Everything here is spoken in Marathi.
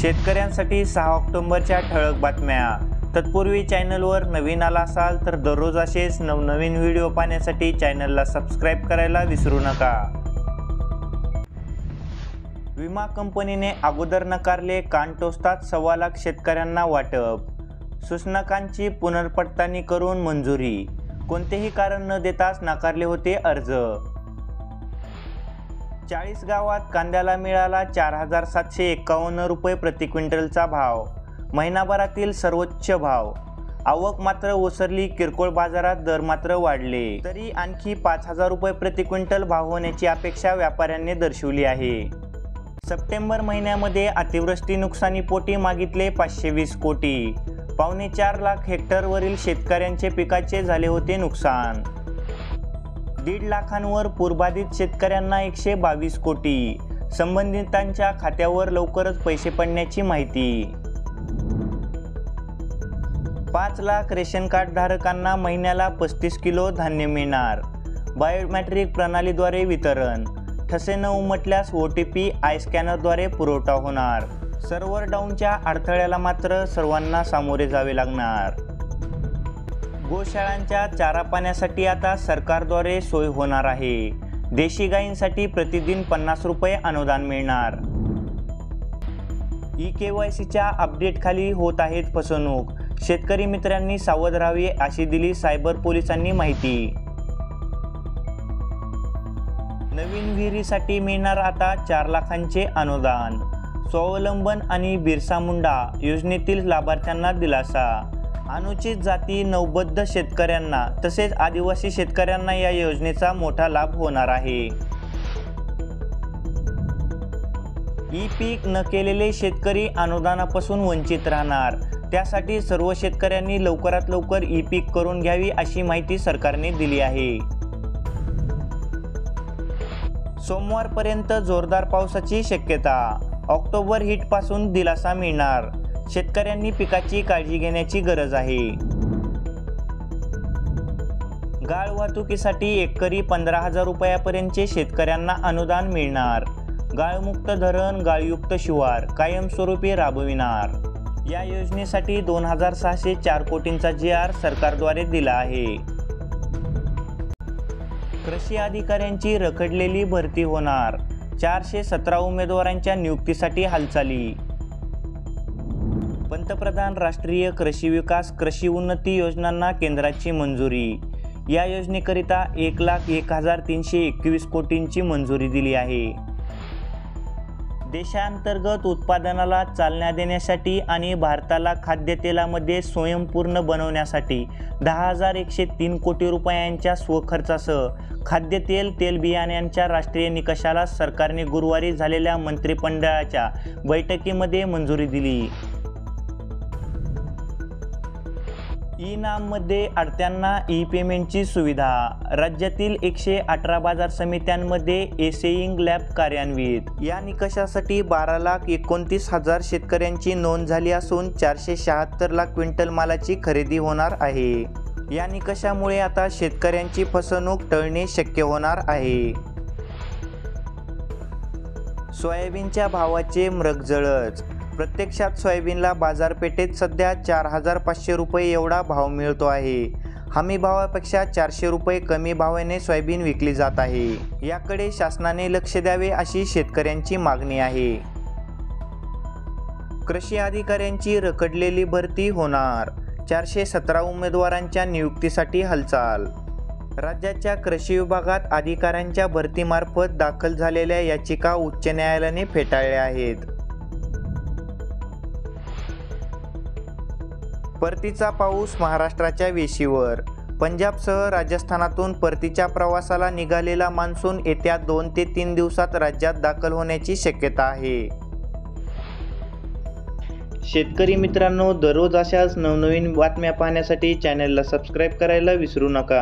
शेतकऱ्यांसाठी 6 ऑक्टोबरच्या ठळक बातम्या। तत्पूर्वी चॅनलवर नवीन आला असाल तर दररोज असेच नवनवीन व्हिडिओ पाहण्यासाठी चॅनलला सबस्क्राइब करायला विसरू नका। विमा कंपनीने अगोदर नकारले, कान टोचतात 1.25 लाख शेतकऱ्यांना वाटप। सूचनांकांची पुनर्पडताळणी करून मंजुरी, कोणतेही कारण न देताच नाकारले होते अर्ज। 40 गावात कांद्याला मिळाला 4751 रुपये प्रति क्विंटलचा भाव, महिनाभरातील सर्वोच्च भाव। आवक मात्र ओसरली, किरकोळ बाजारात दर मात्र वाढले, तरी आणखी 5000 रुपये प्रति क्विंटल भाव होण्याची अपेक्षा व्यापाऱ्यांनी दर्शवली आहे। सप्टेंबर महिन्यामध्ये अतिवृष्टी नुकसानीपोटी मागितले 520 कोटी, 4.25 लाख हेक्टरवरील शेतकऱ्यांचे पिकाचे झाले होते नुकसान। 1.5 लाखांवर पूरबाधित शेतकऱ्यांना 122 कोटी, संबंधितांच्या खात्यावर लवकरच पैसे पडण्याची माहिती। 5 लाख रेशन कार्ड धारकांना महिन्याला 35 किलो धान्य मिळणार, बायोमेट्रिक प्रणालीद्वारे वितरण। ठसे न उमटल्यास OTP आय स्कॅनरद्वारे पुरवठा होणार। सर्व्हर डाऊनच्या अडथळ्याला मात्र सर्वांना सामोरे जावे लागणार। गोशाळांच्या चारा पाण्यासाठी आता सरकारद्वारे सोय होणार आहे। देशी गायींसाठी प्रतिदिन 50 रुपये अनुदान मिळणार। KYCच्या अपडेटखाली होत आहेत फसवणूक, शेतकरी मित्रांनी सावध राहावे अशी दिली सायबर पोलिसांनी माहिती। नवीन विहिरीसाठी मिळणार आता 4 लाखांचे अनुदान, स्वावलंबन आणि बिरसा मुंडा योजनेतील लाभार्थ्यांना दिलासा। अनुचित जाती नवबद्ध शेतकऱ्यांना तसेच आदिवासी शेतकऱ्यांना या योजनेचा मोठा लाभ होणार आहे। ई-पीक न केलेले शेतकरी अनुदानापासून वंचित राहणार, त्यासाठी सर्व शेतकऱ्यांनी लवकरात लवकर ई-पीक करून घ्यावी अशी माहिती सरकारने दिली आहे। सोमवारपर्यंत जोरदार पावसाची शक्यता, ऑक्टोबर हिटपासून दिलासा मिळणार, शेतकऱ्यांनी पिकाची काळजी घेण्याची गरज आहे। गाळ वाहतुकीसाठी एकरी 15,000 रुपयापर्यंतचे शेतकऱ्यांना अनुदान मिळणार। गाळमुक्त धरण, गाळयुक्त शिवार कायमस्वरूपी राबविणार। या योजनेसाठी 2604 कोटींचा GR सरकारद्वारे दिला आहे। कृषी अधिकाऱ्यांची रखडलेली भरती होणार, 417 उमेदवारांच्या नियुक्तीसाठी हालचाली। पंतप्रधान राष्ट्रीय कृषी विकास कृषी उन्नती योजनांना केंद्राची मंजुरी, या योजनेकरिता 1,01,321 कोटींची मंजुरी दिली आहे। देशांतर्गत उत्पादनाला चालना देण्यासाठी आणि भारताला खाद्यतेलामध्ये स्वयंपूर्ण बनवण्यासाठी 10,103 कोटी रुपयांच्या स्वखर्चासह खाद्यतेल तेलबियांच्या राष्ट्रीय निकषाला सरकारने गुरुवारी झालेल्या मंत्रिमंडळाच्या बैठकीमध्ये मंजुरी दिली। ई-नाममध्ये अडत्यांना ई-पेमेंटची सुविधा, राज्यातील 118 बाजार समित्यांमध्ये एसेईंग लॅब कार्यान्वित। या निकषासाठी 12,29,000 शेतकऱ्यांची नोंद झाली असून 476 लाख क्विंटल मालाची खरेदी होणार आहे। या निकषामुळे आता शेतकऱ्यांची फसवणूक टळणे शक्य होणार आहे। सोयाबीनच्या भावाचे मृगजळच, प्रत्यक्षात सोयाबीनला बाजारपेठेत सध्या 4,500 रुपये एवढा भाव मिळतो आहे। हमी भावापेक्षा 400 रुपये कमी भावाने सोयाबीन विकली जात आहे। याकडे शासनाने लक्ष द्यावे अशी शेतकऱ्यांची मागणी आहे। कृषी अधिकाऱ्यांची रखडलेली भरती होणार, 417 उमेदवारांच्या नियुक्तीसाठी हालचाल। राज्याच्या कृषी विभागात अधिकाऱ्यांच्या भरतीमार्फत दाखल झालेल्या याचिका उच्च न्यायालयाने फेटाळल्या आहेत। परतीचा पाऊस महाराष्ट्राच्या वेशीवर, पंजाबसह राजस्थानातून परतीच्या प्रवासाला निघालेला मान्सून येत्या 2 ते 3 दिवसात राज्यात दाखल होण्याची शक्यता आहे। शेतकरी मित्रांनो, दररोज अशाच नवनवीन बातम्या पाहण्यासाठी चॅनलला सबस्क्राइब करायला विसरू नका।